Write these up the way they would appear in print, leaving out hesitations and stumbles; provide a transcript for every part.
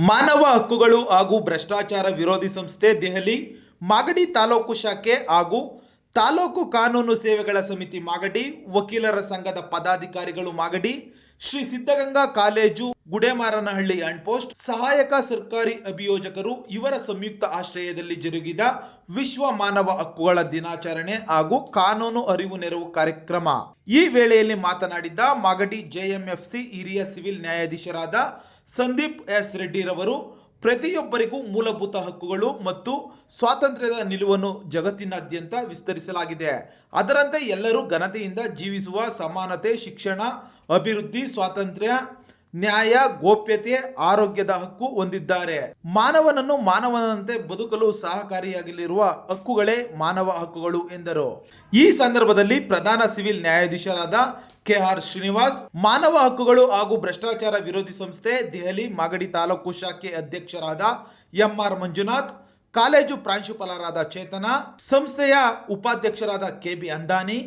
ಮಾನವ ಹಕ್ಕುಗಳು ಹಾಗೂ ಭ್ರಷ್ಟಾಚಾರ ವಿರೋಧಿ ಸಂಸ್ಥೆ ದೆಹಲಿ ಮಾಗಡಿ ತಾಲೂಕು ಶಾಖೆ ಹಾಗೂ ತಾಲೂಕು ಕಾನೂನು ಸೇವೆಗಳ ಸಮಿತಿ ಮಾಗಡಿ, ವಕೀಲರ ಸಂಘದ ಪದಾಧಿಕಾರಿಗಳು Magadi, Shri Siddaganga college Gudemaranahalli and post, ಸಹಾಯಕ ಸರ್ಕಾರಿ ಅಭಿಯೋಜಕರು ಇವರ ಸಂಯುಕ್ತ ಆಶ್ರಯದಲ್ಲಿ ಜರುಗಿದ ವಿಶ್ವ ಮಾನವ ಹಕ್ಕುಗಳ ದಿನಾಚರಣೆ ಹಾಗೂ ಕಾನೂನು ಅರಿವು ನೆರವು ಕಾರ್ಯಕ್ರಮ. ಈ ವೇಳೆಯಲ್ಲಿ ಮಾತನಾಡಿದ ಮಾಗಡಿ ಜೆಎಂಎಫ್ಸಿ ಹಿರಿಯ ಸಿವಿಲ್ ನ್ಯಾಯಾಧೀಶರಾದ ಸಂದೀಪ್ ಎಸ್ ರೆಡ್ಡಿರವರು, ಪ್ರತಿಯೊಬ್ಬರಿಗೂ ಮೂಲಭೂತ ಹಕ್ಕುಗಳು ಮತ್ತು ಸ್ವಾತಂತ್ರ್ಯದ ನಿಲುವನ್ನು ಜಗತ್ತಿನಾದ್ಯಂತ ವಿಸ್ತರಿಸಲಾಗಿದೆ. ಅದರಂತೆ ಎಲ್ಲರೂ ಘನತೆಯಿಂದ ಜೀವಿಸುವ ಸಮಾನತೆ, ಶಿಕ್ಷಣ, ಅಭಿವೃದ್ಧಿ, ಸ್ವಾತಂತ್ರ್ಯ, ನ್ಯಾಯ, ಗೋಪ್ಯತೆ, ಆರೋಗ್ಯದ ಹಕ್ಕು ಹೊಂದಿದ್ದಾರೆ. ಮಾನವನನ್ನು ಮಾನವನಂತೆ ಬದುಕಲು ಸಹಕಾರಿಯಾಗಲಿರುವ ಹಕ್ಕುಗಳೇ ಮಾನವ ಹಕ್ಕುಗಳು ಎಂದರು. ಈ ಸಂದರ್ಭದಲ್ಲಿ ಪ್ರಧಾನ ಸಿವಿಲ್ ನ್ಯಾಯಾಧೀಶರಾದ ಕೆಆರ್ ಶ್ರೀನಿವಾಸ್, ಮಾನವ ಹಕ್ಕುಗಳು ಹಾಗೂ ಭ್ರಷ್ಟಾಚಾರ ವಿರೋಧಿ ಸಂಸ್ಥೆ ದೆಹಲಿ ಮಾಗಡಿ ತಾಲೂಕು ಶಾಖೆ ಅಧ್ಯಕ್ಷರಾದ ಎಂಆರ್ ಮಂಜುನಾಥ್, ಕಾಲೇಜು ಪ್ರಾಂಶುಪಾಲರಾದ ಚೇತನ, ಸಂಸ್ಥೆಯ ಉಪಾಧ್ಯಕ್ಷರಾದ ಕೆಬಿ ಅಂದಾನಿ,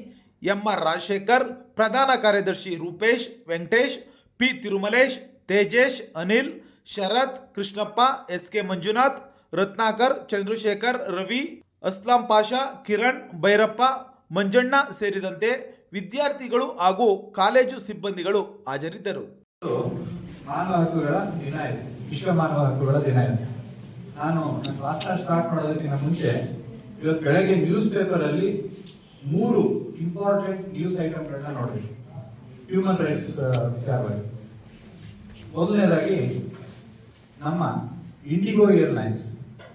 ಎಂಆರ್ ರಾಜಶೇಖರ್, ಪ್ರಧಾನ ಕಾರ್ಯದರ್ಶಿ ರೂಪೇಶ್, ವೆಂಕಟೇಶ್, ಪಿ ತಿರುಮಲೇಶ್, ತೇಜೇಶ್, ಅನಿಲ್, ಶರತ್, ಕೃಷ್ಣಪ್ಪ, ಎಸ್ಕೆ ಮಂಜುನಾಥ್, ರತ್ನಾಕರ್, ಚಂದ್ರಶೇಖರ್, ರವಿ, ಅಸ್ಲಾಂ ಪಾಷಾ, ಕಿರಣ್, ಭೈರಪ್ಪ, ಮಂಜಣ್ಣ ಸೇರಿದಂತೆ ವಿದ್ಯಾರ್ಥಿಗಳು ಹಾಗೂ ಕಾಲೇಜು ಸಿಬ್ಬಂದಿಗಳು ಹಾಜರಿದ್ದರು. ಮಾನವ ಹಕ್ಕುಗಳ ದಿನ ಇದೆ, ವಿಶ್ವ ಮಾನವ ಹಕ್ಕುಗಳ ದಿನ ಇದೆ. ನಾನು ನನ್ನ ಕ್ಲಾಸ್ ಸ್ಟಾರ್ಟ್ ಮಾಡೋದಕ್ಕಿಂತ ಮುಂಚೆ ಇವತ್ತು ಬೆಳಗ್ಗೆ ನ್ಯೂಸ್ ಪೇಪರ್ ಅಲ್ಲಿ 3 ಇಂಪಾರ್ಟೆಂಟ್ ನ್ಯೂಸ್ ಐಟಮ್ಗಳನ್ನ ನೋಡಿದ್ವಿ ಹ್ಯೂಮನ್ ರೈಟ್ಸ್ ವಿಚಾರವಾಗಿ. ಮೊದಲನೇದಾಗಿ ನಮ್ಮ ಇಂಡಿಗೋ ಏರ್ಲೈನ್ಸ್,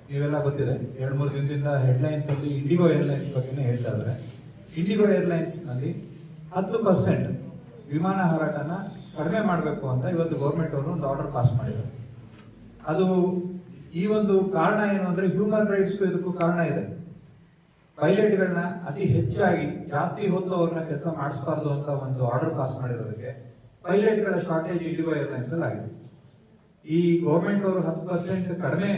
ನೀವೆಲ್ಲ ಗೊತ್ತಿದೆ, 2-3 ದಿನದಿಂದ ಹೆಡ್ಲೈನ್ಸ್ ಅಲ್ಲಿ ಇಂಡಿಗೋ ಏರ್ಲೈನ್ಸ್ ಬಗ್ಗೆನೇ ಹೇಳ್ತಾ ಇದ್ದಾರೆ. ಇಂಡಿಗೋ ಏರ್ಲೈನ್ಸ್ ನಲ್ಲಿ 10% ವಿಮಾನ ಹಾರಾಟನ ಕಡಿಮೆ ಮಾಡಬೇಕು ಅಂತ ಇವತ್ತು ಗೌರ್ಮೆಂಟ್ ಅವರು ಒಂದು ಆರ್ಡರ್ ಪಾಸ್ ಮಾಡಿದ್ದಾರೆ. ಅದು ಈ ಒಂದು ಕಾರಣ ಏನು ಅಂದ್ರೆ ಹ್ಯೂಮನ್ ರೈಟ್ಸ್ಗೂ ಇದಕ್ಕೂ ಕಾರಣ ಇದೆ. ಪೈಲಟ್ಗಳನ್ನ ಅತಿ ಹೆಚ್ಚಾಗಿ ಜಾಸ್ತಿ ಹೊತ್ತು ಅವ್ರನ್ನ ಕೆಲಸ ಮಾಡಿಸಬಾರ್ದು ಅಂತ ಒಂದು ಆರ್ಡರ್ ಪಾಸ್ ಮಾಡಿರೋದಕ್ಕೆ ಪೈಲಟ್ಗಳ ಶಾರ್ಟೇಜ್ ಇಂಡಿಗೋ ಏರ್ಲೈನ್ಸ್ ಅಲ್ಲಿ ಆಗಿದೆ. ಈ ಗೌರ್ಮೆಂಟ್ ಅವರು 10% ಕಡಿಮೆ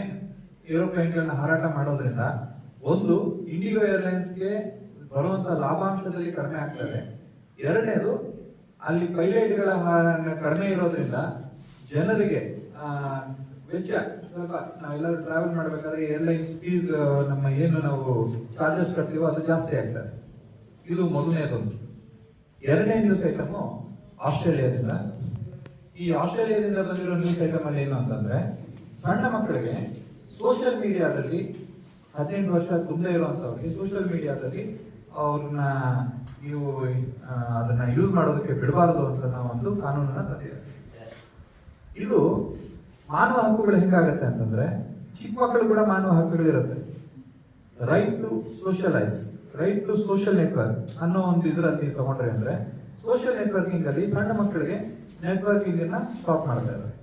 ಏರೋಪ್ಲೇನ್ಗಳನ್ನ ಹಾರಾಟ ಮಾಡೋದ್ರಿಂದ ಒಂದು ಇಂಡಿಗೋ ಏರ್ಲೈನ್ಸ್ಗೆ ಬರುವಂತ ಲಾಭಾಂಶದಲ್ಲಿ ಕಡಿಮೆ ಆಗ್ತದೆ. ಎರಡನೇದು, ಅಲ್ಲಿ ಪೈಲಟ್ಗಳ ಕಡಿಮೆ ಇರೋದ್ರಿಂದ ಜನರಿಗೆ ವೆಚ್ಚ ಸ್ವಲ್ಪ, ನಾವೆಲ್ಲರೂ ಟ್ರಾವೆಲ್ ಮಾಡಬೇಕಾದ್ರೆ ಏರ್ಲೈನ್ಸ್ ಫೀಸ್ ನಮ್ಮ ಏನು ನಾವು ಚಾರ್ಜಸ್ ಕಟ್ತೀವೋ ಅದು ಜಾಸ್ತಿ ಆಗ್ತದೆ. ಇದು ಮೊದಲನೇದೊಂದು. ಎರಡನೇ ನ್ಯೂಸ್ ಐಟಮ್ ಆಸ್ಟ್ರೇಲಿಯಾದಿಂದ. ಈ ಆಸ್ಟ್ರೇಲಿಯಾದಿಂದ ಬಂದಿರೋ ನ್ಯೂಸ್ ಐಟಮ್ ಅಲ್ಲಿ ಏನು ಅಂತಂದ್ರೆ, ಸಣ್ಣ ಮಕ್ಕಳಿಗೆ ಸೋಷಿಯಲ್ ಮೀಡಿಯಾದಲ್ಲಿ 18 ವರ್ಷ ತುಂಬದೇ ಇರುವಂತವ್ರಿಗೆ ಸೋಷಿಯಲ್ ಮೀಡಿಯಾದಲ್ಲಿ ಅವ್ರನ್ನ ನೀವು ಅದನ್ನ ಯೂಸ್ ಮಾಡೋದಕ್ಕೆ ಬಿಡಬಾರದು ಅಂತ ನಾವು ಒಂದು ಕಾನೂನನ್ನ ತಂದಿದ್ದೇವೆ. ಇದು ಮಾನವ ಹಕ್ಕುಗಳು ಹೆಂಗಾಗತ್ತೆ ಅಂತಂದ್ರೆ, ಚಿಕ್ಕ ಮಕ್ಕಳು ಕೂಡ ಮಾನವ ಹಕ್ಕುಗಳಿರುತ್ತೆ. Right to socialise, right to social network ಅನ್ನೋ ಒಂದು ಇದರಲ್ಲಿ ತಗೊಂಡ್ರೆ ಅಂದ್ರೆ, ಸೋಷಿಯಲ್ ನೆಟ್ವರ್ಕಿಂಗ್ ಅಲ್ಲಿ ಸಣ್ಣ ಮಕ್ಕಳಿಗೆ ನೆಟ್ವರ್ಕಿಂಗ್ ಅನ್ನ ಸ್ಟಾಪ್ ಮಾಡ್ತಾ ಇದ್ದಾರೆ.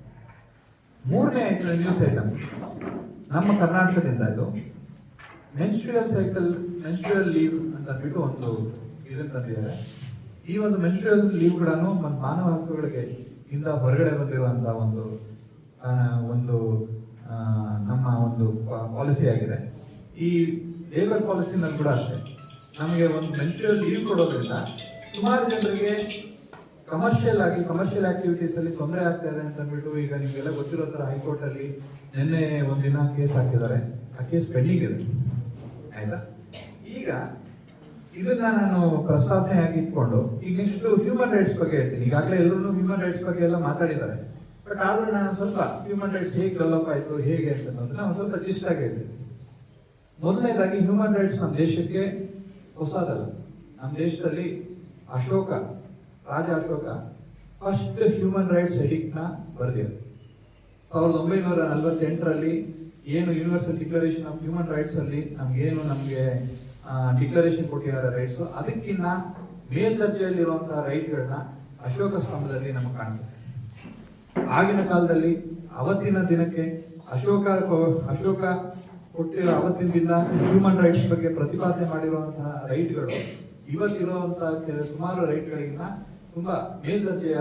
ಮೂರನೇ ನ್ಯೂಸ್ ಐಟಮ್ ನಮ್ಮ ಕರ್ನಾಟಕದಿಂದ, ಇದು ಮೆನ್ಸ್ಟ್ರುಯಲ್ ಸೈಕಲ್, ಮೆನ್ಸ್ಟ್ರುಯಲ್ ಲೀವ್ ಅಂತ ಬಿಟ್ಟು ಒಂದು ಇದನ್ನ ತಂದಿದ್ದಾರೆ. ಈ ಒಂದು ಮೆನ್ಸ್ಟ್ರುಯಲ್ ಲೀವ್ಗಳನ್ನು ಮಾನವ ಹಕ್ಕುಗಳಿಗೆ ಇಂದ ಹೊರಗಡೆ ಬಂದಿರುವಂತಹ ಒಂದು ನಮ್ಮ ಒಂದು ಪಾಲಿಸಿ ಆಗಿದೆ. ಈ ಲೇಬರ್ ಪಾಲಿಸಿನಲ್ಲಿ ಕೂಡ ಅಷ್ಟೇ, ನಮಗೆ ಒಂದು ಮೆನ್ಸ್ಟ್ರುಯಲ್ ಲೀವ್ ಕೊಡೋದ್ರಿಂದ ಸುಮಾರು ಜನರಿಗೆ ಕಮರ್ಷಿಯಲ್ ಆಕ್ಟಿವಿಟೀಸ್ ಅಲ್ಲಿ ತೊಂದರೆ ಆಗ್ತಾ ಇದೆ ಅಂತ ಅಂದ್ಬಿಟ್ಟು, ಈಗ ನಿಮ್ಗೆಲ್ಲ ಗೊತ್ತಿರೋ ತರ ಹೈಕೋರ್ಟ್ ಅಲ್ಲಿ ನಿನ್ನೆ ಒಂದಿನ ಕೇಸ್ ಹಾಕಿದ್ದಾರೆ. ಆ ಕೇಸ್ ಪೆಂಡಿಂಗ್ ಇದೆ, ಆಯ್ತಾ. ಈಗ ಇದನ್ನ ನಾನು ಪ್ರಸ್ತಾವನೆಯಾಗಿ ಇಟ್ಕೊಂಡು ಈಗ ನೆಕ್ಸ್ಟ್ ಹ್ಯೂಮನ್ ರೈಟ್ಸ್ ಬಗ್ಗೆ ಹೇಳ್ತೀನಿ. ಈಗಾಗಲೇ ಎಲ್ಲರೂ ಹ್ಯೂಮನ್ ರೈಟ್ಸ್ ಬಗ್ಗೆ ಎಲ್ಲ ಮಾತಾಡಿದ್ದಾರೆ, ಬಟ್ ಆದ್ರೂ ನಾನು ಸ್ವಲ್ಪ ಹ್ಯೂಮನ್ ರೈಟ್ಸ್ ಹೇಗೆ ಡೆವಲಪ್ ಆಯ್ತು, ಹೇಗೆ ಅಂತಂದ್ರೆ ನಾವು ಸ್ವಲ್ಪ ಜಿಸ್ಟ್ ಆಗಿ ಹೇಳ್ತೀನಿ. ಮೊದಲನೇದಾಗಿ ಹ್ಯೂಮನ್ ರೈಟ್ಸ್ ನಮ್ಮ ದೇಶಕ್ಕೆ ಹೊಸದಲ್ಲ. ನಮ್ಮ ದೇಶದಲ್ಲಿ ರಾಜ Ashoka first human rights edict ನ ಬರೆದಿದ್ದಾರೆ. 1948ರಲ್ಲಿ ಏನು universal declaration of human rights ಅಲ್ಲಿ ನಮ್ಗೆ ಡಿಕ್ಲರೇಷನ್ ಕೊಟ್ಟಿದ್ದಾರೆ ರೈಟ್ಸ್, ಅದಕ್ಕಿಂತ ಮೇಲ್ದರ್ಜೆಯಲ್ಲಿರುವಂತಹ ರೈಟ್ಗಳನ್ನ ಅಶೋಕ ಸ್ತಂಭದಲ್ಲಿ ನಮಗೆ ಕಾಣಿಸುತ್ತೆ. ಆಗಿನ ಕಾಲದಲ್ಲಿ ಅವತ್ತಿನ ದಿನಕ್ಕೆ ಅಶೋಕ ಕೊಟ್ಟಿರೋ ಅವತ್ತಿನ ದಿನ ಹ್ಯೂಮನ್ ರೈಟ್ಸ್ ಬಗ್ಗೆ ಪ್ರತಿಪಾದನೆ ಮಾಡಿರುವಂತಹ ರೈಟ್ಗಳು ಇವತ್ತಿರುವಂತಹ ಸುಮಾರು ರೈಟ್ಗಳಿಗಿಂತ ತುಂಬಾ ಮೇಲ್ದರ್ಜೆಯ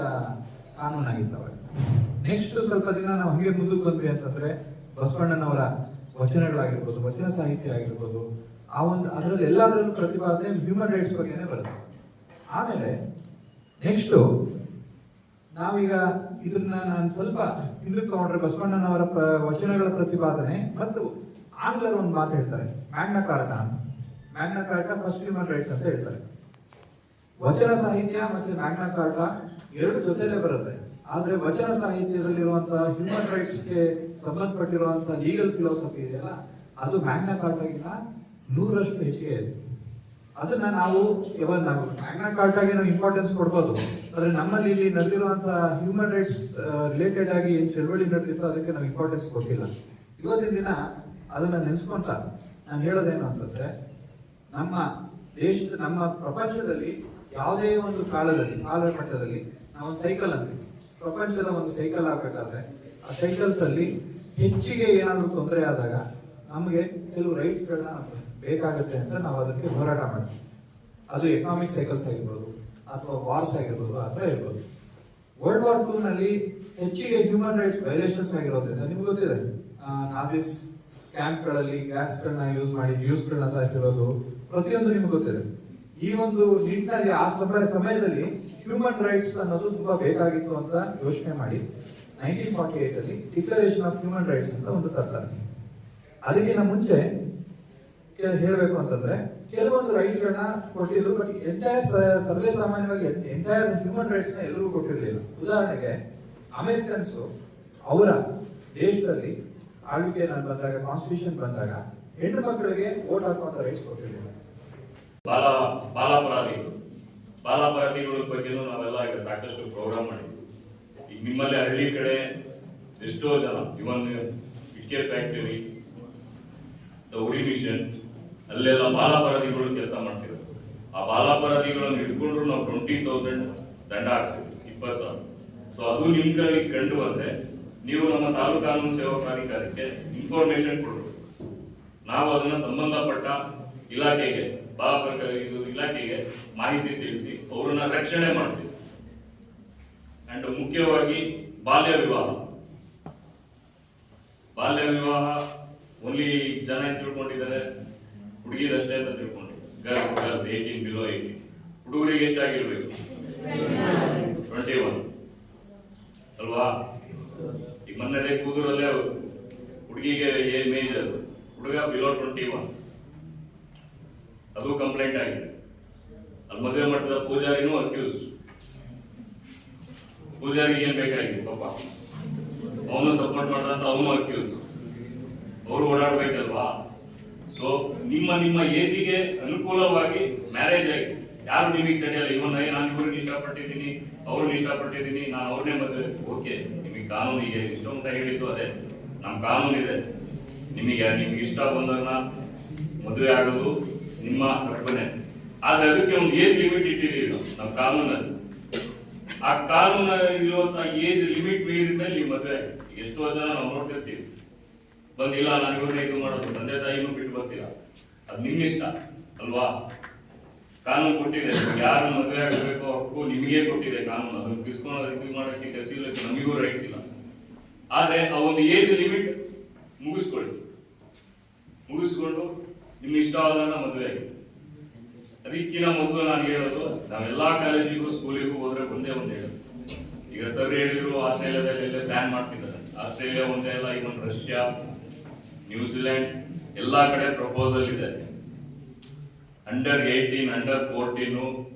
ಕಾನೂನಾಗಿದ್ದಾವೆ. ನೆಕ್ಸ್ಟ್ ಸ್ವಲ್ಪ ದಿನ ನಾವು ಹಂಗೆ ಮುಂದಕ್ಕೆ ಬಂದ್ವಿ ಅಂತಂದ್ರೆ, ಬಸವಣ್ಣನವರ ವಚನಗಳಾಗಿರ್ಬೋದು, ವಚನ ಸಾಹಿತ್ಯ ಆಗಿರ್ಬೋದು, ಅದರಲ್ಲಿ ಎಲ್ಲದರಲ್ಲೂ ಪ್ರತಿಪಾದನೆ ಹ್ಯೂಮನ್ ರೈಟ್ಸ್ ಬಗ್ಗೆನೇ ಬರುತ್ತೆ. ಆಮೇಲೆ ನೆಕ್ಸ್ಟ್ ನಾವೀಗ ಇದನ್ನ ನಾನು ಸ್ವಲ್ಪ ಹಿಂದಕ್ಕೆ ತಗೊಂಡ್ರೆ ಬಸವಣ್ಣನವರ ವಚನಗಳ ಪ್ರತಿಪಾದನೆ ಮತ್ತು ಆಂಗ್ಲರು ಒಂದು ಮಾತು ಹೇಳ್ತಾರೆ, Magna Carta. Magna Carta first human rights ಅಂತ ಹೇಳ್ತಾರೆ. ವಚನ ಸಾಹಿತ್ಯ ಮತ್ತು ಮ್ಯಾಗ್ನಾ ಕಾರ್ಟಾ ಎರಡು ಜೊತೆಲೇ ಬರುತ್ತೆ. ಆದ್ರೆ ವಚನ ಸಾಹಿತ್ಯದಲ್ಲಿರುವಂತಹ ಹ್ಯೂಮನ್ ರೈಟ್ಸ್ಗೆ ಸಂಬಂಧಪಟ್ಟಿರುವಂತಹ ಲೀಗಲ್ ಫಿಲಾಸಫಿ ಇದೆಯಲ್ಲ, ಅದು ಮ್ಯಾಗ್ನಾ ಕಾರ್ಟಾಗಿನ 100ರಷ್ಟು ಹೆಚ್ಚಿಗೆ ಇದೆ. ಅದನ್ನ ನಾವು ಇವಾಗ ನಾವು ಮ್ಯಾಗ್ನಾ ಕಾರ್ಟಾಗೆ ನಾವು ಇಂಪಾರ್ಟೆನ್ಸ್ ಕೊಡ್ಬೋದು, ಆದ್ರೆ ನಮ್ಮಲ್ಲಿ ಇಲ್ಲಿ ನಡೆದಿರುವಂತಹ ಹ್ಯೂಮನ್ ರೈಟ್ಸ್ ರಿಲೇಟೆಡ್ ಆಗಿ ಏನ್ ಚಳವಳಿ ನಡೆದಿತ್ತು ಅದಕ್ಕೆ ನಾವು ಇಂಪಾರ್ಟೆನ್ಸ್ ಕೊಟ್ಟಿಲ್ಲ. ಇವತ್ತಿನ ದಿನ ಅದನ್ನ ನೆನೆಸ್ಕೊಂತ ನಾನು ಹೇಳೋದೇನು ಅಂತಂದ್ರೆ, ನಮ್ಮ ದೇಶದ ನಮ್ಮ ಪ್ರಪಂಚದಲ್ಲಿ ಯಾವುದೇ ಒಂದು ಕಾಲಘಟ್ಟದಲ್ಲಿ ನಾವು ಸೈಕಲ್ ಅಂತೀವಿ. ಪ್ರಪಂಚದ ಒಂದು ಸೈಕಲ್ ಆಗ್ಬೇಕಾದ್ರೆ ಆ ಸೈಕಲ್ಸ್ ಅಲ್ಲಿ ಹೆಚ್ಚಿಗೆ ಏನಾದರೂ ತೊಂದರೆ ಆದಾಗ ನಮಗೆ ಕೆಲವು ರೈಟ್ಸ್ಗಳನ್ನ ಬೇಕಾಗುತ್ತೆ ಅಂತ ನಾವು ಅದಕ್ಕೆ ಹೋರಾಟ ಮಾಡ್ತೀವಿ. ಅದು ಎಕನಾಮಿಕ್ ಸೈಕಲ್ಸ್ ಆಗಿರ್ಬೋದು ಅಥವಾ ವಾರ್ಸ್ ಆಗಿರ್ಬೋದು ಅಥವಾ ಇರ್ಬೋದು. ವರ್ಲ್ಡ್ ವಾರ್ 2 ನಲ್ಲಿ ಹೆಚ್ಚಿಗೆ ಹ್ಯೂಮನ್ ರೈಟ್ಸ್ ವೈಲೇಷನ್ಸ್ ಆಗಿರೋದ್ರಿಂದ ನಿಮ್ಗೆ ಗೊತ್ತಿದೆ, ನಾಜಿಸ್ ಕ್ಯಾಂಪ್ಗಳಲ್ಲಿ ಗ್ಯಾಸ್ಗಳನ್ನ ಯೂಸ್ ಮಾಡಿ ಜ್ಯೂಸ್ಗಳನ್ನ ಸಾಯಿಸಿರೋದು ಪ್ರತಿಯೊಂದು ನಿಮ್ಗೆ ಗೊತ್ತಿದೆ. ಈ ಒಂದು ನಿಟ್ಟಿನಲ್ಲಿ ಆ ಸಮಯದಲ್ಲಿ ಹ್ಯೂಮನ್ ರೈಟ್ಸ್ ಅನ್ನೋದು ತುಂಬಾ ಬೇಕಾಗಿತ್ತು ಅಂತ ಯೋಚನೆ ಮಾಡಿ 1948 ಅಲ್ಲಿ ಡಿಕ್ಲರೇಷನ್ ಆಫ್ ಹ್ಯೂಮನ್ ರೈಟ್ಸ್ ಅಂತ ಒಂದು ತರ್ತಾರೆ. ಅದಕ್ಕಿಂತ ಮುಂಚೆ ಹೇಳ್ಬೇಕು ಅಂತಂದ್ರೆ ಕೆಲವೊಂದು ರೈಟ್ಗಳನ್ನ ಕೊಟ್ಟಿದ್ರು, ಬಟ್ ಎಂಟೈರ್ ಸರ್ವೇ ಸಾಮಾನ್ಯವಾಗಿ ಎಂಟೈರ್ ಹ್ಯೂಮನ್ ರೈಟ್ಸ್ ನ ಎಲ್ಲರಿಗೂ ಕೊಟ್ಟಿರಲಿಲ್ಲ. ಉದಾಹರಣೆಗೆ ಅಮೆರಿಕನ್ಸ್ ಅವರ ದೇಶದಲ್ಲಿ ಆಳ್ವಿಕೆ ಬಂದಾಗ, ಕಾನ್ಸ್ಟಿಟ್ಯೂಷನ್ ಬಂದಾಗ ಹೆಣ್ಣು ಮಕ್ಕಳಿಗೆ ವೋಟ್ ಹಾಕುವಂತ ರೈಟ್ಸ್ ಕೊಟ್ಟಿರಲಿಲ್ಲ. ಬಾಲಾಪರಾಧಿಗಳ ಬಗ್ಗೆನೂ ನಾವೆಲ್ಲ ಈಗ ಸಾಕಷ್ಟು ಪ್ರೋಗ್ರಾಮ್ ಮಾಡಿದ್ವಿ. ಈಗ ನಿಮ್ಮಲ್ಲಿ ಹಳ್ಳಿ ಕಡೆ ಎಷ್ಟೋ ಜನ ಇವನ್ ಇಟ್ಕೆ ಫ್ಯಾಕ್ಟರಿ, ಉಡಿ ಮಿಷನ್ ಅಲ್ಲೆಲ್ಲ ಬಾಲಾಪರಾಧಿಗಳು ಕೆಲಸ ಮಾಡ್ತಿದ್ರು. ಆ ಬಾಲಾಪರಾಧಿಗಳನ್ನು ಹಿಡ್ಕೊಂಡ್ರು ನಾವು 20,000 ದಂಡ ಹಾಕ್ತೀವಿ, 20,000. ಸೊ ಅದು ನಿಮ್ ಕಡೆ ಕಂಡು ಬಂದ್ರೆ ನೀವು ನಮ್ಮ ತಾಲೂಕು ಕಾನೂನು ಸೇವಾ ಪ್ರಾಧಿಕಾರಕ್ಕೆ ಇನ್ಫಾರ್ಮೇಶನ್ ಕೊಡಬೇಕು. ನಾವು ಅದನ್ನ ಸಂಬಂಧಪಟ್ಟ ಇಲಾಖೆಗೆ ಇಲಾಖೆಗೆ ಮಾಹಿತಿ ತಿಳಿಸಿ ಅವರನ್ನ ರಕ್ಷಣೆ ಮಾಡ್ತೀವಿ. ಅಂಡ್ ಮುಖ್ಯವಾಗಿ ಬಾಲ್ಯ ವಿವಾಹ ಓನ್ಲಿ ಜನ ಏನ್ ತಿಳ್ಕೊಂಡಿದ್ದಾರೆ, ಹುಡುಗಿದಷ್ಟೇ ಅಂತ ತಿಳ್ಕೊಂಡಿದ್ದಾರೆ. Girls 18 below 18. ಹುಡುಗರಿಗೆ ಎಷ್ಟಾಗಿರ್ಬೇಕು? 21 ಅಲ್ವಾ? ಈಗ ಮೊನ್ನೆ ಕೂದೂರಲ್ಲೇ ಹುಡುಗಿಗೆ ಮೇಜರ್, ಹುಡುಗ ಬಿಲೋ 21. ಅದು ಕಂಪ್ಲೇಂಟ್ ಆಗಿದೆ. ಅಲ್ಲಿ ಮದುವೆ ಮಟ್ಟದ ಪೂಜಾರಿನೂ ಅಕ್ಯೂಸ್. ಪೂಜಾರಿಗೆ ಏನ್ ಬೇಕಾಗಿದೆ ಪಾಪ, ಅವನು ಸಪೋರ್ಟ್ ಮಾಡ್ದಂತ ಅವನು ಅಕ್ಯೂಸ್. ಅವರು ಓಡಾಡ್ಬೇಕಲ್ವಾ? ಸೊ ನಿಮ್ಮ ಏಜಿಗೆ ಅನುಕೂಲವಾಗಿ ಮ್ಯಾರೇಜ್ ಆಗಿ ಯಾರು ನಿಮಗೆ ತಡೆಯಲ್ಲ. ಇವನ್ ನಾನು ಇವ್ರಿಗೆ ಇಷ್ಟಪಟ್ಟಿದ್ದೀನಿ, ಅವ್ರನ್ನ ಇಷ್ಟಪಟ್ಟಿದ್ದೀನಿ, ನಾನು ಅವ್ರನ್ನೇ ಮದುವೆ. ಓಕೆ, ನಿಮಗೆ ಕಾನೂನಿಗೆ ಇಷ್ಟ ಅಂತ ಹೇಳಿದ್ದು ಅದೇ, ನಮ್ಮ ಕಾನೂನು ಇದೆ. ನಿಮಗೆ ಇಷ್ಟ ಬಂದವ್ರನ್ನ ಮದುವೆ ಆಗೋದು ನಿಮ್ಮ ಕಲ್ಪನೆ. ಆದ್ರೆ ಅದಕ್ಕೆ ಒಂದು ಏಜ್ ಲಿಮಿಟ್ ಇಟ್ಟಿದ್ದೀವಿ ನಮ್ಮ ಕಾನೂನಲ್ಲಿ. ಆ ಕಾನೂನ ಇರುವಂತ ಏಜ್ ಲಿಮಿಟ್ ಮೀರಿದ ಮೇಲೆ ನೀವು ಮದುವೆ ಎಷ್ಟೋ ಜನ ನಾವು ನೋಡ್ತಿರ್ತೀವಿ. ಬಂದಿಲ್ಲ ನಾನು ಇವ್ರನ್ನ ಇದು ಮಾಡೋದು, ತಂದೆ ತಾಯಿನೂ ಬಿಟ್ಟು ಬರ್ತೀರಾ, ಅದು ನಿಮ್ಮ ಇಷ್ಟ ಅಲ್ವಾ? ಕಾನೂನು ಕೊಟ್ಟಿದೆ, ಯಾರು ಮದುವೆ ಆಗಬೇಕು ಹಕ್ಕು ನಿಮಗೆ ಕೊಟ್ಟಿದೆ ಕಾನೂನು. ಅದನ್ನು ಕಿಸ್ಕೊಂಡು ಇದು ಮಾಡೋಕ್ಕೆ ಕಸಿಲಕ್ಕೆ ನಮಗೂ ರೈಟ್ಸ್ ಇಲ್ಲ. ಆದ್ರೆ ಆ ಒಂದು ಏಜ್ ಲಿಮಿಟ್ ಮುಗಿಸ್ಕೊಂಡು ನಿಮ್ಗೆ ಇಷ್ಟವಾದಾಗ ಮದುವೆ ಆಗಿದೆ. ಅದಕ್ಕಿಂತ ಮೊದಲು ನಾನು ಹೇಳೋದು, ನಾವೆಲ್ಲಾ ಕಾಲೇಜಿಗೂ ಸ್ಕೂಲಿಗೂ ಹೋದ್ರೆ ಒಂದೇ ಒಂದು ಹೇಳೋದು. ಈಗ ಸರ್ ಹೇಳಿದ್ರು ಆಸ್ಟ್ರೇಲಿಯಾದಲ್ಲಿ ಎಲ್ಲ ಬ್ಯಾನ್ ಮಾಡ್ತಿದ್ದಾರೆ. ಆಸ್ಟ್ರೇಲಿಯಾ ಒಂದೇ ಅಲ್ಲ, ಇವನ್ ರಷ್ಯಾ, ನ್ಯೂಜಿಲೆಂಡ್ ಎಲ್ಲಾ ಕಡೆ ಪ್ರಪೋಸಲ್ ಇದೆ. ಅಂಡರ್ 18 ಅಂಡರ್ 14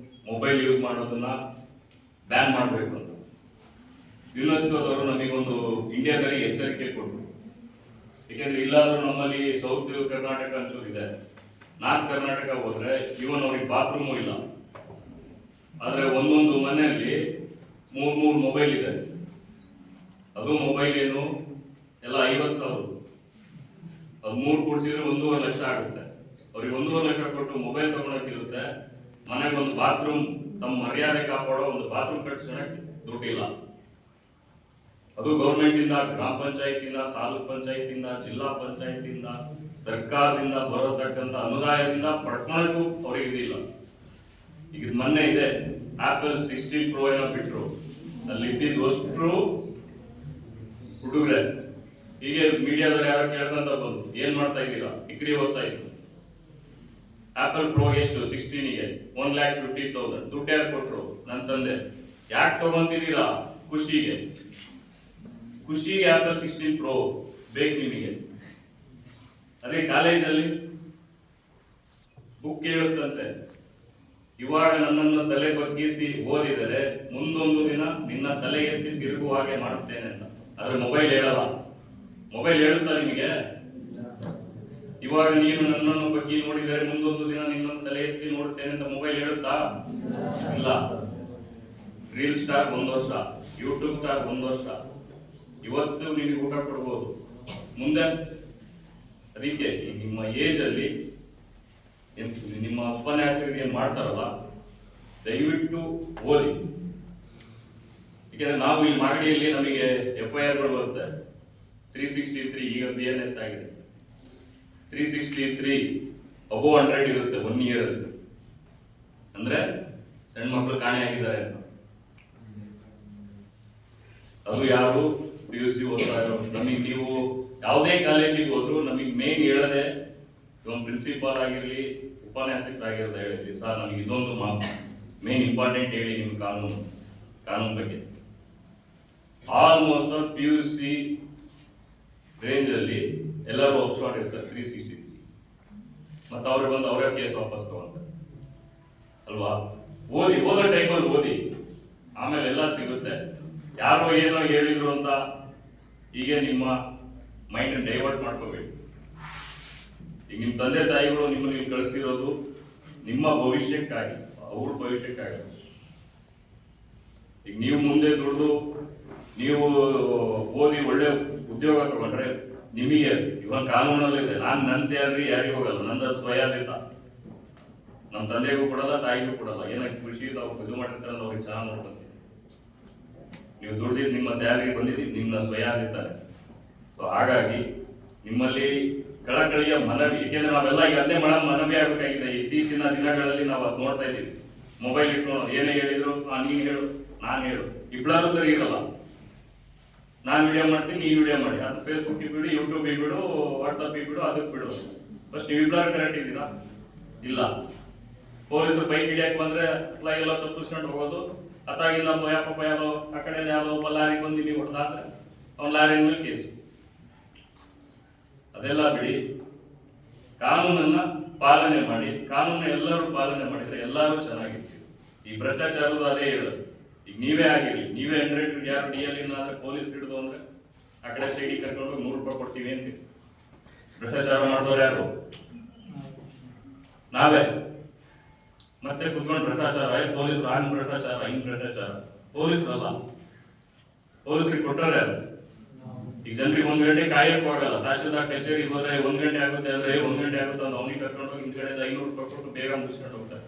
ಮೊಬೈಲ್ ಯೂಸ್ ಮಾಡೋದನ್ನ ಬ್ಯಾನ್ ಮಾಡಬೇಕು ಅಂತ ಯುನೆಸ್ಕೋದವರು ನಮಗೊಂದು ಇಂಡಿಯಾದಲ್ಲಿ ಎಚ್ಚರಿಕೆ ಕೊಟ್ಟರು. ಯಾಕೆಂದ್ರೆ ಇಲ್ಲಾದ್ರೂ ನಮ್ಮಲ್ಲಿ ಸೌತ್ ಕರ್ನಾಟಕ ಒಂಚೂರು ಇದೆ, ನಾರ್ತ್ ಕರ್ನಾಟಕ ಹೋದ್ರೆ ಇವನ್ ಅವ್ರಿಗೆ ಬಾತ್ರೂಮು ಇಲ್ಲ. ಆದ್ರೆ ಒಂದೊಂದು ಮನೆಯಲ್ಲಿ 3 ಮೊಬೈಲ್ ಇದೆ. ಅದು ಮೊಬೈಲ್ ಏನು ಎಲ್ಲ 50,000. ಅದು 3 ಕೊಡ್ಸಿದ್ರೆ 1.5 ಲಕ್ಷ ಆಗುತ್ತೆ. ಅವ್ರಿಗೆ 1.5 ಲಕ್ಷ ಕೊಟ್ಟು ಮೊಬೈಲ್ ತಗೊಳಕ್ಕಿರುತ್ತೆ. ಮನೆಗೆ ಒಂದು ಬಾತ್ರೂಮ್, ತಮ್ಮ ಮರ್ಯಾದೆ ಕಾಪಾಡೋ ಒಂದು ಬಾತ್ರೂಮ್ ಕಟ್ಸ್ಕೊಳಕ್ ದುಡ್ಡಿಲ್ಲ. ಅದು ಗೌರ್ಮೆಂಟ್ ಇಂದ, ಗ್ರಾಮ ಪಂಚಾಯತಿಂದ, ತಾಲೂಕ್ ಪಂಚಾಯತಿಂದ, ಜಿಲ್ಲಾ ಪಂಚಾಯತಿಂದ, ಸರ್ಕಾರದಿಂದ ಬರತಕ್ಕಂತ ಅನುದಾನದಿಂದ ಪಡ್ಕೊಳಕ್ಕೂ ಅವ್ರಿಗೆ ಇದಿಲ್ಲ. ಈಗ ಮೊನ್ನೆ ಇದೆ ಆಪಲ್ 16 Pro ಏನೋ ಬಿಟ್ರು, ಅಲ್ಲಿ ಇದ್ದಿದ್ದು ಅಷ್ಟು ಹುಡುಗ್ರೆ. ಹೀಗೆ ಮೀಡಿಯಾದಲ್ಲಿ ಯಾರು ಕೇಳ್ಕೊಂತ ಬಂದು ಏನ್ ಮಾಡ್ತಾ ಇದ್ದೀರಾ, ಡಿಗ್ರಿ ಓದ್ತಾ ಇದ್ರು. ಆಪಲ್ ಪ್ರೋ ಎಷ್ಟು 16ಗೆ 1,50,000 ದುಡ್ಡು ಯಾರು ಕೊಟ್ರು? ನನ್ನ ತಂದೆ. ಯಾಕೆ ತಗೊಂತಿದ್ದೀರಾ? ಖುಷಿಗೆ ಆಪಲ್ 16 Pro ಬೇಕು ನಿಮಗೆ. ಅದೇ ಕಾಲೇಜಲ್ಲಿ ಬುಕ್ ಹೇಳುತ್ತಂತೆ, ಇವಾಗ ನನ್ನನ್ನು ತಲೆ ಬಗ್ಗಿಸಿ ಓದಿದರೆ ಮುಂದೊಂದು ದಿನ ನಿನ್ನ ತಲೆ ಎತ್ತಿ ತಿರುಗುವ ಹಾಗೆ ಮಾಡುತ್ತೇನೆ ಅಂತ. ಆದ್ರೆ ಮೊಬೈಲ್ ಹೇಳಲ್ಲ. ಮೊಬೈಲ್ ಹೇಳುತ್ತಾ ನಿಮಗೆ? ಇವಾಗ ನೀನು ನನ್ನನ್ನು ಬಗ್ಗೆ ನೋಡಿದರೆ ಮುಂದೊಂದು ದಿನ ನಿನ್ನನ್ನು ತಲೆ ಎತ್ತಿ ನೋಡುತ್ತೇನೆ ಅಂತ ಮೊಬೈಲ್ ಹೇಳುತ್ತಾ? ಇಲ್ಲ. ರೀಲ್ ಸ್ಟಾರ್ 1 ವರ್ಷ, ಯೂಟ್ಯೂಬ್ ಸ್ಟಾರ್ 1 ವರ್ಷ. ಇವತ್ತು ನಿಮಗೆ ಊಟ ಕೊಡ್ಬೋದು, ಮುಂದೆ ಅದಕ್ಕೆ ನಿಮ್ಮ ಏಜ್ ಅಲ್ಲಿ ನಿಮ್ಮ ಉಪನ್ಯಾಸಕರು ಏನ್ ಮಾಡ್ತಾರಲ್ಲ, ದಯವಿಟ್ಟು ಓದಿ. ಯಾಕಂದ್ರೆ ನಾವು ಇಲ್ಲಿ ಮಾಗಡಿಯಲ್ಲಿ ನಮಗೆ FIR ಗಳು ಬರುತ್ತೆ 363, ಈಗ BNS ಆಗಿದೆ 363 ಅಬೋ 100 ಇರುತ್ತೆ 1 ಇಯರ್ ಅಲ್ಲಿ. ಅಂದ್ರೆ ಸಣ್ಣ ಮಕ್ಕಳು ಕಾಣೆಯಾಗಿದ್ದಾರೆ ಅಂತ. ಅದು ಯಾರು PUC ಓದ್ತಾ ಇರೋ ನಮಗೆ, ನೀವು ಯಾವುದೇ ಕಾಲೇಜಿಗೆ ಹೋದ್ರು ನಮಗೆ ಮೇನ್ ಹೇಳದೆ, ಒಂದು ಪ್ರಿನ್ಸಿಪಾಲ್ ಆಗಿರ್ಲಿ ಉಪನ್ಯಾಸಕರಾಗಿರೋದು ಹೇಳಿದ್ರಿ, ಸರ್ ನಮಗೆ ಇದೊಂದು ಮೇನ್ ಇಂಪಾರ್ಟೆಂಟ್ ಹೇಳಿ ನಿಮ್ಮ ಕಾನೂನು ಬಗ್ಗೆ. ಆಲ್ಮೋಸ್ಟ್ PUC ರೇಂಜ್ ಅಲ್ಲಿ ಎಲ್ಲರೂ ಅಪ್ಸ್ಟಾರ್ಟ್ ಇರ್ತಾರೆ 363, ಮತ್ತೆ ಅವ್ರಿಗೆ ಬಂದು ಅವರೇ ಕೇಸ್ ವಾಪಸ್ ತಗೊಂತಾರೆ ಅಲ್ವಾ? ಓದೋ ಟೈಮಲ್ಲಿ ಓದಿ, ಆಮೇಲೆ ಎಲ್ಲ ಸಿಗುತ್ತೆ. ಯಾರೋ ಏನೋ ಹೇಳಿದ್ರು ಅಂತ ಹೀಗೆ ನಿಮ್ಮ ಮೈಂಡ್ ಡೈವರ್ಟ್ ಮಾಡ್ಕೋಬೇಕು. ಈಗ ನಿಮ್ಮ ತಂದೆ ತಾಯಿಗಳು ನಿಮ್ಮನ್ನು ಕಳಿಸಿರೋದು ನಿಮ್ಮ ಭವಿಷ್ಯಕ್ಕಾಗಿ, ಅವ್ರ ಭವಿಷ್ಯಕ್ಕಾಗಿ. ಈಗ ನೀವು ಮುಂದೆ ದುಡ್ದು ನೀವು ಓದಿ ಒಳ್ಳೆ ಉದ್ಯೋಗ ತಗೊಂಡ್ರೆ ನಿಮಗೆ ಇವಾಗ ಕಾನೂನಲ್ಲಿದೆ, ನನ್ನ ಸ್ಯಾಲ್ರಿ ಯಾರಿಗೂ ಹೋಗಲ್ಲ, ನಂದು ಸ್ವಯಾರ್ಜಿತ. ನಮ್ಮ ತಂದೆಗೂ ಕೊಡಲ್ಲ, ತಾಯಿಗೂ ಕೊಡಲ್ಲ. ಏನಕ್ಕೆ ಕೃಷಿ ಅವ್ರು ಇದು ಮಾಡಿರ್ತಾರೆ ಅಂತ ಅವ್ರಿಗೆ ಚೆನ್ನಾಗಿ ನೋಡ್ಕೊಂತೀವಿ. ನೀವು ದುಡ್ದಿದ್ದು ನಿಮ್ಮ ಸ್ಯಾಲ್ರಿ ಬಂದಿದ್ದು ನಿಮ್ಮ ಸ್ವಯಾರ್ಜಿತಾರೆ. ಸೊ ಹಾಗಾಗಿ ನಿಮ್ಮಲ್ಲಿ ಕಳಕಳಿಯ ಮನವಿ, ಏಕೆಂದ್ರೆ ನಾವೆಲ್ಲ ಈಗ ಅದೇ ಮನವಿ ಆಗಬೇಕಾಗಿದೆ. ಇತ್ತೀಚಿನ ದಿನಗಳಲ್ಲಿ ನಾವು ಅದು ನೋಡ್ತಾ ಇದ್ದೀವಿ. ಮೊಬೈಲ್ ಇಟ್ಕೊಂಡು ಏನೇ ಹೇಳಿದ್ರು ನೀನು ಹೇಳು ನಾನು ಹೇಳು, ಇಬ್ಬರು ಸರಿ ಇರಲ್ಲ. ನಾನು ವಿಡಿಯೋ ಮಾಡ್ತೀನಿ, ನೀನು ವಿಡಿಯೋ ಮಾಡಿ, ಅದು ಫೇಸ್ಬುಕ್ ಬಿಡು, ಯೂಟ್ಯೂಬ್ ಬಿಡು, ವಾಟ್ಸಪ್ ಬಿಡು, ಅದಕ್ಕೆ ಬಿಡು. ಫಸ್ಟ್ ನೀವು ಇಬ್ಬರು ಕರೆಕ್ಟ್ ಇದ್ದೀರಾ? ಇಲ್ಲ. ಪೊಲೀಸರು ಬೈಕ್ ಹಿಡಿಯಕ್ಕೆ ಬಂದ್ರೆ ಎಲ್ಲ ತಪ್ಪಿಸ್ಕೊಂಡು ಹೋಗೋದು. ಅತ್ತಾಗಿಂದ ಯಾಕಪ್ಪ ಯಾರೋ ಆ ಕಡೆ ಯಾವುದೋ ಒಬ್ಬ ಲಾರಿ ಬಂದು ನೀವು ಹೊಡೆದಾದ್ರೆ ಅವ್ನ ಲಾರಿ ಮೇಲೆ ಕೇಸು. ಅದೆಲ್ಲ ಬಿಡಿ, ಕಾನೂನನ್ನ ಪಾಲನೆ ಮಾಡಿ. ಕಾನೂನ ಎಲ್ಲರೂ ಪಾಲನೆ ಮಾಡಿದ್ರೆ ಎಲ್ಲರೂ ಚೆನ್ನಾಗಿರ್ತೀವಿ. ಈ ಭ್ರಷ್ಟಾಚಾರದ ಅದೇ ಹೇಳೋದು. ಈಗ ನೀವೇ ಆಗಿರ್ಲಿ, ನೀವೇ 100 ಯಾರು DL ಆದ್ರೆ ಪೊಲೀಸ್ ಹಿಡಿದು ಅಂದ್ರೆ ಆ ಕಡೆ ಸೈಡಿ ಕರ್ಕೊಂಡು 100 ರೂಪಾಯಿ ಕೊಡ್ತೀವಿ ಅಂತೀವಿ. ಭ್ರಷ್ಟಾಚಾರ ಮಾಡಿದವ್ರು ಯಾರು? ನಾವೇ. ಮತ್ತೆ ಕುತ್ಕೊಂಡು ಭ್ರಷ್ಟಾಚಾರ, ಪೊಲೀಸರು ಹಂಗ್ ಭ್ರಷ್ಟಾಚಾರ, ಹಿಂಗ್ ಭ್ರಷ್ಟಾಚಾರ. ಪೊಲೀಸರಲ್ಲ, ಪೊಲೀಸರಿಗೆ ಕೊಟ್ಟರೆ ಯಾರು? ಈಗ ಜನರಿಗೆ 1 ಗಂಟೆ ಕಾಯಕ್ಕೂ ಆಗಲ್ಲ. ತಹಶೀಲ್ದಾರ್ ಕಚೇರಿ ಹೋದ್ರೆ 1 ಗಂಟೆ ಆಗುತ್ತೆ ಅಂದ್ರೆ 1 ಗಂಟೆ ಆಗುತ್ತೆ ಅಂತ ಅವನಿಗೆ ಕರ್ಕೊಂಡು ಹೋಗಿ ಹಿಂದ್ಗಡೆ 500 ರೂಪಾಯಿ ಕೊಟ್ಟು ಬೇಗ ಮುಗಿಸ್ಕೊಂಡು ಹೋಗ್ತಾರೆ.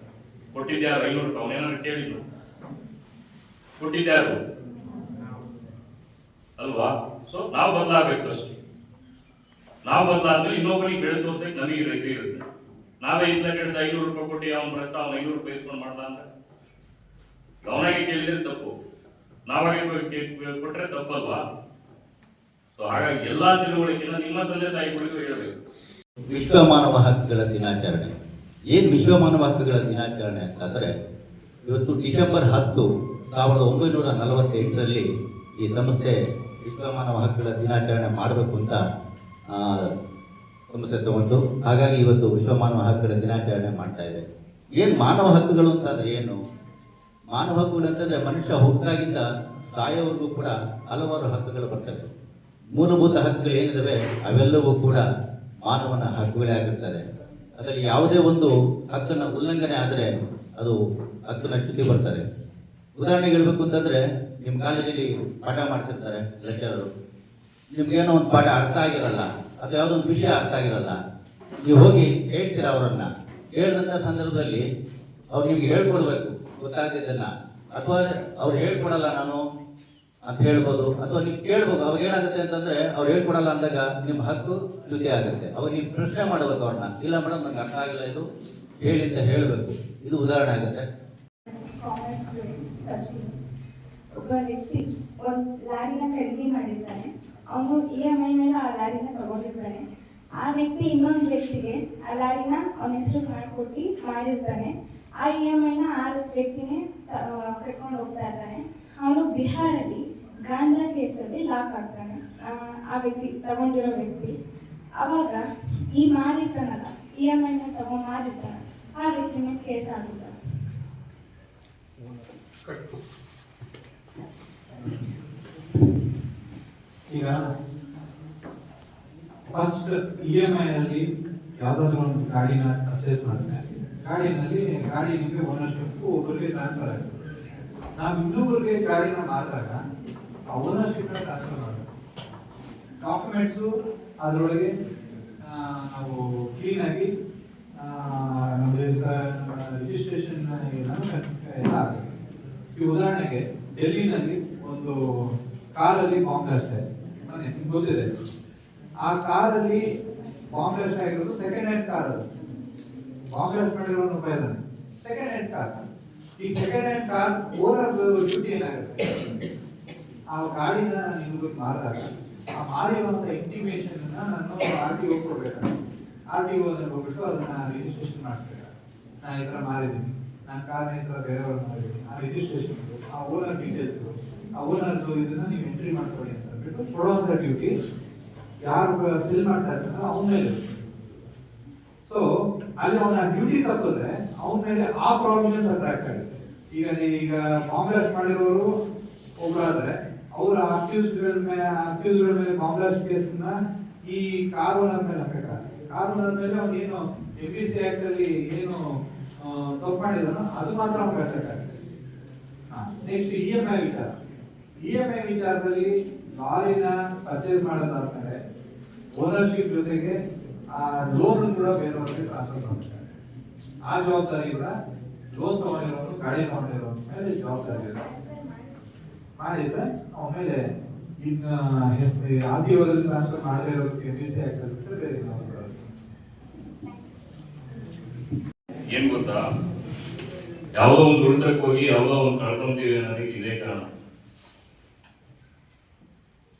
ಕೊಟ್ಟಿದ್ಯಾರು 500 ರೂಪಾಯಿ? ಅವನೇನಾದ್ರು ಕೇಳಿದ್ರು? ಕೊಟ್ಟಿದ್ಯಾರು? ಅಲ್ವಾ? ಸೊ ನಾವು ಬದಲಾಗಬೇಕು ಅಷ್ಟೇ. ನಾವು ಬದಲಾದ್ರೆ ಇನ್ನೊಬ್ಬನಿಗೆ ಬೆಳೆ ತೋರ್ಸಕ್ಕೆ ನಮಗೆ ಇದು ಇರುತ್ತೆ. ನಾವೇ ಇಂದ ಕೇಳಿದ 500 ರೂಪಾಯಿ ಕೊಟ್ಟು ಅವ್ನ ಭ್ರಷ್ಟ, ಅವ್ನು 500 ರೂಪಾಯಿ ಇಸ್ಕೊಂಡು ಮಾಡ್ದ ಅಂದ್ರೆ ಅವನಾಗೆ ಕೇಳಿದ್ರೆ ತಪ್ಪು, ನಾವಾಗೆ ಕೊಟ್ರೆ ತಪ್ಪಲ್ವಾ? ಸೊ ಹಾಗಾಗಿ ಎಲ್ಲಾ ತಿಳುವಳಿಕೆನ ನಿಮ್ಮ ತಂದೆ ತಾಯಿಗಳಿಗೂ ಹೇಳಬೇಕು. ವಿಶ್ವ ಮಾನವ ಹಕ್ಕುಗಳ ದಿನಾಚರಣೆ. ಏನು ವಿಶ್ವ ಮಾನವ ಹಕ್ಕುಗಳ ದಿನಾಚರಣೆ ಅಂತಂದರೆ, ಇವತ್ತು ಡಿಸೆಂಬರ್ 10, 1948ರಲ್ಲಿ ಈ ಸಂಸ್ಥೆ ವಿಶ್ವ ಮಾನವ ಹಕ್ಕುಗಳ ದಿನಾಚರಣೆ ಮಾಡಬೇಕು ಅಂತ ಸಂಸ್ಥೆ ತಗೊಂಡು, ಹಾಗಾಗಿ ಇವತ್ತು ವಿಶ್ವ ಮಾನವ ಹಕ್ಕುಗಳ ದಿನಾಚರಣೆ ಮಾಡ್ತಾ ಇದೆ. ಏನು ಮಾನವ ಹಕ್ಕುಗಳು ಅಂತಂದರೆ ಏನು? ಮಾನವ ಹಕ್ಕುಗಳು ಅಂತಂದರೆ ಮನುಷ್ಯ ಹುಟ್ಟಾಗಿಂದ ಸಾಯೋವರೆಗೂ ಕೂಡ ಹಲವಾರು ಹಕ್ಕುಗಳು ಬರ್ತವೆ. ಮೂಲಭೂತ ಹಕ್ಕುಗಳು ಏನಿದಾವೆ ಅವೆಲ್ಲವೂ ಕೂಡ ಮಾನವನ ಹಕ್ಕುಗಳೇ ಆಗಿರ್ತದೆ. ಅದರಲ್ಲಿ ಯಾವುದೇ ಒಂದು ಹಕ್ಕನ್ನು ಉಲ್ಲಂಘನೆ ಆದರೆ ಅದು ಹಕ್ಕನ್ನ ಚ್ಯುತಿ ಬರ್ತದೆ. ಉದಾಹರಣೆಗೆ ಹೇಳ್ಬೇಕು ಅಂತಂದರೆ, ನಿಮ್ಮ ಕಾಲೇಜಲ್ಲಿ ಪಾಠ ಮಾಡ್ತಿರ್ತಾರೆ ಲೆಕ್ಚರರು, ನಿಮ್ಗೇನೋ ಒಂದು ಪಾಠ ಅರ್ಥ ಆಗಿರಲ್ಲ, ಅದು ಯಾವುದೋ ಒಂದು ವಿಷಯ ಅರ್ಥ ಆಗಿರಲ್ಲ. ನೀವು ಹೋಗಿ ಹೇಳ್ತೀರ ಅವರನ್ನು. ಹೇಳಿದಂಥ ಸಂದರ್ಭದಲ್ಲಿ ಅವ್ರು ನಿಮ್ಗೆ ಹೇಳ್ಕೊಡ್ಬೇಕು ಗೊತ್ತಾಗ್ತಿದ್ದನ್ನು, ಅಥವಾ ಅವ್ರು ಹೇಳ್ಕೊಡಲ್ಲ ನಾನು ಅಂತ ಹೇಳ್ಬೋದು, ಅಥವಾ ನೀವು ಕೇಳ್ಬೋದು. ಅವಾಗ ಏನಾಗುತ್ತೆ ಅಂತಂದರೆ, ಅವ್ರು ಹೇಳ್ಕೊಡಲ್ಲ ಅಂದಾಗ ನಿಮ್ಮ ಹಕ್ಕು ಚ್ಯುತಿ ಆಗುತ್ತೆ. ಅವಾಗ ನೀವು ಪ್ರಶ್ನೆ ಮಾಡಬೇಕು ಅವ್ರನ್ನ, ಇಲ್ಲ ಮೇಡಮ್ ನಂಗೆ ಅರ್ಥ ಆಗಿಲ್ಲ, ಇದು ಹೇಳಿ ಅಂತ ಹೇಳಬೇಕು. ಇದು ಉದಾಹರಣೆ ಆಗುತ್ತೆ. ಒಬ್ಬ ವ್ಯಕ್ತಿ ಒಂದು ಲಾರಿನ ಖರೀದಿ ಮಾಡಿರ್ತಾನೆ. ಅವನು EMI ಮೇಲೆ ಆ ಲಾರಿನ ತಗೊಂಡಿರ್ತಾನೆ. ಆ ವ್ಯಕ್ತಿ ಇನ್ನೊಂದು ವ್ಯಕ್ತಿಗೆ ಆ ಲಾರಿನ ಅವನ ಹೆಸರು ಮಾಡಿಕೊಟ್ಟು ಮಾಡಿರ್ತಾನೆ. ಆ EMI ನ ಆ ವ್ಯಕ್ತಿನೇ ಕಟ್ಕೊಂಡು ಹೋಗ್ತಾ ಇರ್ತಾನೆ. ಅವನು ಬಿಹಾರಲ್ಲಿ ಗಾಂಜಾ ಕೇಸಲ್ಲಿ ಲಾಕ್ ಆಗ್ತಾನೆ ಆ ವ್ಯಕ್ತಿ ತಗೊಂಡಿರೋ ವ್ಯಕ್ತಿ. ಅವಾಗ ಈ ಮಾರಿರ್ತಾನಲ್ಲ, EMI ನ ತಗೊಂಡು ಮಾರಿರ್ತಾನೆ, ಆ ವ್ಯಕ್ತಿ ಮೇಲೆ ಕೇಸ್ ಆಗುತ್ತೆ. ಈಗ ಫಸ್ಟ್ EMI ಅಲ್ಲಿ ಯಾವ್ದಾದ್ರು ಒಂದು ಗಾಡಿನ ಪರ್ಚೇಸ್ ಮಾಡಿದ್ರೆ ಗಾಡಿ ನಿಮಗೆ ಓನರ್ಶಿಪ್ ಒಬ್ಬರಿಗೆ ಟ್ರಾನ್ಸ್ಫರ್ ಆಗುತ್ತೆ. ನಾವು ಇನ್ನೊಬ್ಬರಿಗೆ ಗಾಡಿನ ಮಾರಿದಾಗ ಆ ಓನರ್ಶಿಪ್ ಟ್ರಾನ್ಸ್ಫರ್ ಮಾಡಬೇಕು. ಡಾಕ್ಯುಮೆಂಟ್ಸು ಅದರೊಳಗೆ ನಾವು ಕ್ಲೀನಾಗಿ ನಮ್ಮ ರಿಜಿಸ್ಟ್ರೇಷನ್ ಎಲ್ಲ ಆಗಬೇಕು. ಈ ಉದಾಹರಣೆಗೆ ಡೆಲ್ಲಿನಲ್ಲಿ ಒಂದು ಕಾರಲ್ಲಿ ಬಾಂಬ್ ಬ್ಲಾಸ್ಟ್ ಆಯ್ತು, ನಿಮ್ಗೆ ಗೊತ್ತಿದೆ. ಆ ಕಾರಲ್ಲಿ ಬಾಂಬ್ ಬ್ಲಾಸ್ಟ್ ಆಗಿರೋದು ಸೆಕೆಂಡ್ ಹ್ಯಾಂಡ್ ಕಾರ್. ಅದು ಬಾಂಬ್ ಬ್ಲಾಸ್ಟ್ ಮಾಡಿರೋನು ಒಬ್ಬ ಇದ್ದಾನೆ, ಸೆಕೆಂಡ್ ಹ್ಯಾಂಡ್ ಕಾರ್. ಈ second hand car owner duty ಏನಾಗುತ್ತೆ, ಆ ಗಾಡಿನ ನಾನು ಇನ್ನೊಬ್ಬರಿಗೆ ಮಾರಿದಾಗ ಆ ಮಾರಿರುವಂಥ ಇಂಟಿಮೇಷನ್ ನಾನು RTO ಕೊಡ್ಬೇಕಾಗುತ್ತೆ. RTO ಹೋಗ್ಬಿಟ್ಟು ಅದನ್ನ ರಿಜಿಸ್ಟ್ರೇಷನ್ ಮಾಡಿಸ್ಬೇಕು. ನಾನು ಈ ಥರ ಮಾರಿದ್ದೀನಿ, ನಾನು ಕಾರ್ನ ಈ ಥರ ಬೇರೆಯವ್ರು ಮಾರಿದ್ದೀನಿ, ಆ ರಿಜಿಸ್ಟ್ರೇಷನ್, ಆ ಓನರ್ ಡೀಟೇಲ್ಸ್, ಆ ಓನರ್ದು ಇದನ್ನ ನೀವು ಎಂಟ್ರಿ ಮಾಡ್ಕೊಳ್ಳಿ ಅಂತ ಹೇಳ್ಬಿಟ್ಟು ಕೊಡುವಂಥ ಡ್ಯೂಟಿ ಯಾರು ಸೆಲ್ ಮಾಡ್ತಾ ಇರ್ತಾನಲ್ಲ ಅವನ ಮೇಲೆ. ಸೊ ಅಲ್ಲಿ ಅವನ ಡ್ಯೂಟಿ ತಪ್ಪಿದ್ರೆ ಅವನ ಮೇಲೆ ಆ ಪ್ರಾವಿಷನ್ಸ್ ಅಟ್ರಾಕ್ಟ್ ಆಗುತ್ತೆ. ಈಗ ಬಾಂಬ್ ಬ್ಲಾಸ್ಟ್ ಮಾಡಿರೋರು ಒಬ್ಬರಾದ್ರೆ ಅವರ ಅಕ್ಯೂಸ್ಡ್ಗಳ ಮೇಲೆ ಬಾಂಬ್ ಬ್ಲಾಸ್ಟ್ ಕೇಸನ್ನ ಈ ಕಾರ್ ಓನರ್ ಮೇಲೆ ಹಾಕಕ್ಕಾಗುತ್ತೆ. ಕಾರ್ ಓನರ್ ಮೇಲೆ ಅವನು ಏನು MBC ಆಕ್ಟ್ ಅಲ್ಲಿ ಏನು ತಪ್ಪು ಮಾಡಿದಾನೋ ಅದು ಮಾತ್ರ ಅವ್ನು ಕಟ್ಟಕ್ಕಾಗುತ್ತೆ. ನೆಕ್ಸ್ಟ್ EMI ವಿಚಾರದಲ್ಲಿ ಲಾರಿನ ಪರ್ಚೇಸ್ ಮಾಡೋದಾದ್ಮೇಲೆ ಓನರ್ಶಿಪ್ ಜೊತೆಗೆ ಆ ಲೋನ್ ಕೂಡ ಬೇರೆಯವರಿಗೆ ಟ್ರಾನ್ಸ್ಫರ್ ಮಾಡ್ತಾರೆ. ಆ ಜವಾಬ್ದಾರಿ ಕೂಡ ಲೋನ್ ತಗೊಂಡಿರೋರು, ಗಾಡಿ ತಗೊಂಡಿರೋರ ಮೇಲೆ ಜವಾಬ್ದಾರಿ ಇರುತ್ತೆ. ಮಾಡಿದ್ರೆ ಅವನ ಮೇಲೆ ಇನ್ನು RTOದಲ್ಲಿ ಟ್ರಾನ್ಸ್ಫರ್ ಮಾಡದೇ ಇರೋದಕ್ಕೆ MBC ಆಕ್ಟ್ ಅಲ್ಲಿ ಬಿಟ್ಟರೆ ಬೇರೆ ಏನ್ ಗೊತ್ತಾ, ಯಾವುದೋ ಒಂದು ಉಳಿಸಕ್ ಹೋಗಿ ಯಾವುದೋ ಒಂದು ಕಳ್ಕೊಂತೀವಿ ಅನ್ನೋದಕ್ಕೆ ಇದೇ ಕಾರಣ.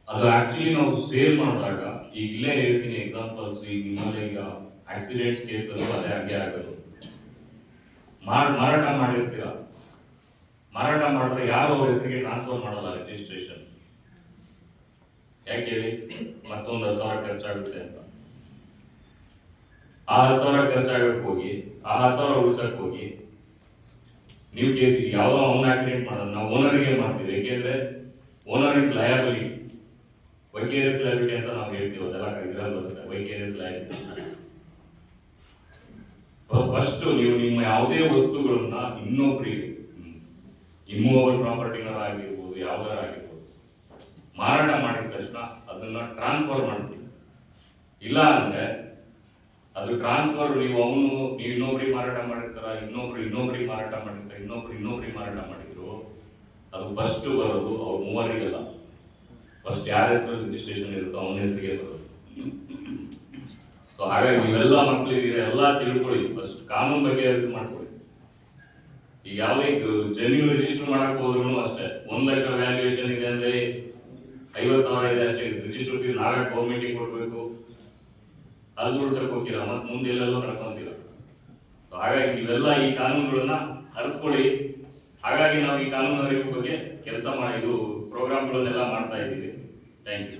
ಅದು ಆಕ್ಚುಲಿ ನಾವು ಸೇಲ್ ಮಾಡಿದಾಗ, ಈಗ ಇಲ್ಲೇ ಹೇಳ್ತೀನಿ ಎಕ್ಸಾಂಪಲ್ಸ್, ಈಗ ನಿಮ್ಮಲ್ಲಿ ಈಗ ಆಕ್ಸಿಡೆಂಟ್ಸ್ ಕೇಸಲ್ಲೂ ಅದೇ ಹಂಗೆ ಆಗೋದು. ಮಾರಾಟ ಮಾಡಿರ್ತೀರ, ಮಾರಾಟ ಮಾಡಿದ್ರೆ ಯಾರು ಅವ್ರ ಹೆಸರಿಗೆ ಟ್ರಾನ್ಸ್ಫರ್ ಮಾಡಲ್ಲ ರಿಜಿಸ್ಟ್ರೇಷನ್. ಯಾಕೆ ಹೇಳಿ, ಮತ್ತೊಂದು 10,000 ಖರ್ಚಾಗುತ್ತೆ ಅಂತ. ಆ 10,000 ಖರ್ಚಾಗಕ್ಕೆ ಹೋಗಿ, ಆ 10,000 ಉಳಿಸಕ್ ಹೋಗಿ ನೀವು ಕೇಸಿಗೆ ಯಾವುದೋ ಅವನ ಆಕ್ಸಿಡೆಂಟ್ ಮಾಡೋದು ನಾವು ಓನರ್ಗೆ ಮಾಡ್ತೀವಿ. ಯಾಕೆಂದ್ರೆ ಓನರ್ ಇಸ್ ಲಯಬಿಲಿಟಿ, ವೈಕೇರಿಯಸ್ ಲಯಬಿಲಿಟಿ ಅಂತ ನಾವು ಹೇಳ್ತೀವಿ. ಅದೆಲ್ಲ ಇದರಲ್ಲಿ ಬರುತ್ತೆ ವೈಕೇರಿಯಸ್ ಲಯಬಿಲಿಟಿ. ಫಸ್ಟ್ ನೀವು ನಿಮ್ಮ ಯಾವುದೇ ವಸ್ತುಗಳನ್ನ ಇನ್ನೊಬ್ಬರಿಗೆ, ಇಮ್ಮೂವಬಲ್ ಪ್ರಾಪರ್ಟಿನರಾಗಿರ್ಬೋದು, ಯಾವ್ದಾರ ಆಗಿರ್ಬೋದು, ಮಾರಾಟ ಮಾಡಿದ ತಕ್ಷಣ ಅದನ್ನ ಟ್ರಾನ್ಸ್ಫರ್ ಮಾಡ್ತೀವಿ. ಇಲ್ಲ ಅಂದ್ರೆ ಅದು ಟ್ರಾನ್ಸ್ಫರ್ ನೀವು ಇನ್ನೊಬ್ರಿಗೆ ಮಾರಾಟ ಮಾಡಿರ್ತಾರ, ಇನ್ನೊಬ್ರಿಗೆ ಮಾರಾಟ ಮಾಡಿರ್ತಾರೆ, ಇನ್ನೊಬ್ರಿಗೆ ಮಾರಾಟ ಮಾಡಿದ್ರು, ಅದು ಫಸ್ಟ್ ಬರೋದು ಅವ್ರ ಮೂವರಿಗೆಲ್ಲ. ಫಸ್ಟ್ ಯಾರ ಹೆಸರು ರಿಜಿಸ್ಟ್ರೇಷನ್ ಇರುತ್ತೋ ಅವನ ಹೆಸರಿಗೆ ಬರೋದು. ಸೊ ಹಾಗಾಗಿ ನೀವೆಲ್ಲ ಮಕ್ಕಳಿದ್ದೀರ, ಎಲ್ಲ ತಿಳ್ಕೊಳ್ಳಿ, ಫಸ್ಟ್ ಕಾನೂನು ಬಗ್ಗೆ ಇದು ಮಾಡ್ಕೊಳ್ಳಿ. ಈಗ ಯಾವುದೇ ಜಮೀನು ರಿಜಿಸ್ಟರ್ ಮಾಡಕ್ ಹೋದ್ರು ಅಷ್ಟೇ, 1 ಲಕ್ಷ ವ್ಯಾಲ್ಯೂಯೇಷನ್ ಇದೆ ಅಂದ್ರೆ 50,000 ಇದೆ ಅಷ್ಟೇ. ರಿಜಿಸ್ಟರ್ ಫೀಸ್ ನಾವೇ ಗೌರ್ಮೆಂಟಿಗೆ ಕೊಡ್ಬೇಕು, ಅಲ್ಲಿ ಉಳಿಸಕ್ ಹೋಗಿರ, ಮತ್ತೆ ಮುಂದೆ ಎಲ್ಲೆಲ್ಲೋ ಕಳ್ಕೊಂತೀರ. ಹಾಗಾಗಿ ನೀವೆಲ್ಲ ಈ ಕಾನೂನುಗಳನ್ನ ಅರ್ಥಕೊಳ್ಳಿ. ಹಾಗಾಗಿ ನಾವು ಈ ಕಾನೂನು ಅರಿವು ಬಗ್ಗೆ ಕೆಲಸ ಮಾಡಿ ಇದು ಪ್ರೋಗ್ರಾಮ್ಗಳನ್ನೆಲ್ಲ ಮಾಡ್ತಾ ಇದ್ದೀವಿ. Thank you.